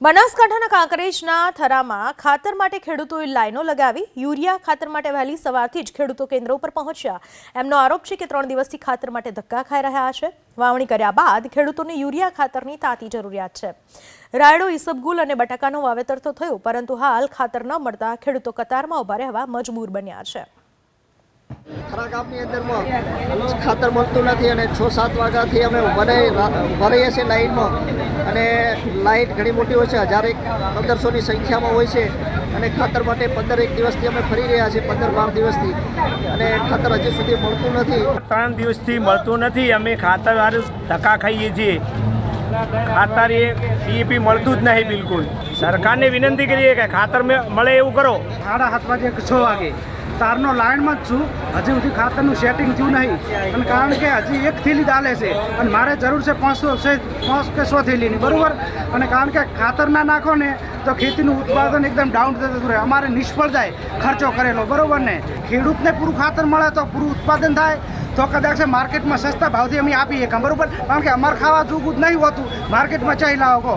બનાસકાંઠાના કાંકરેજના થરામાં ખાતર માટે ખેડૂતોએ લાઈનો લગાવી યુરિયા ખાતર માટે વહેલી સવારથી જ ખેડૂતો કેન્દ્ર ઉપર પહોંચ્યા। એમનો આરોપ છે કે 3 દિવસથી ખાતર માટે ધક્કા ખાઈ રહ્યા છે। વાવણી કર્યા બાદ ખેડૂતોને યુરિયા ખાતરની તાતી જરૂરિયાત છે। રાયડો, ઈસબગુલ અને બટાકાનું વાવેતર તો થયું, પરંતુ હાલ ખાતર ન મળતા ખેડૂતો કતારમાં ઊભા રહેવા મજબૂર બન્યા છે। થરા ગામની અંદરમાં ખાતર મળતું નથી અને 6-7 વાગ્યાથી અમે ઊભા રહીએ છીએ લાઈનમાં, અને લાઈન ઘણી મોટી હોય છે, 1000-1500ની સંખ્યામાં હોય છે, અને ખાતર માટે 15-1 દિવસથી અમે ફરી રહ્યા છીએ, 15-12 દિવસથી, અને ખાતર હજી સુધી મળતું નથી। 3 દિવસથી મળતું નથી। અમે ખાતર ધક્કા ખાઈએ છીએ। ખાતર એ ડીએપી મળતું જ નહીં બિલકુલ। સરકારને વિનંતી કરીએ કે ખાતર મળે એવું કરો। 7:30 વાગે 6 વાગે તારનો લાઈનમાં જ છું, હજી સુધી ખાતરનું સેટિંગ થયું નહીં, અને કારણ કે હજી એક થેલી ચાલે છે અને મારે જરૂર છે 500 કે 100 થેલીની, બરાબર। અને કારણ કે ખાતર ના નાખો ને તો ખેતીનું ઉત્પાદન એકદમ ડાઉન થતું રહે, અમારે નિષ્ફળ જાય ખર્ચો કરેલો, બરાબર ને। ખેડૂતને પૂરું ખાતર મળે તો પૂરું ઉત્પાદન થાય, તો કદાચ માર્કેટમાં સસ્તા ભાવથી અમે આપીએ, બરાબર, કારણ કે અમારે ખાવા જોગું જ નહીં હોતું, માર્કેટમાં ચાઈ લાવો કહો।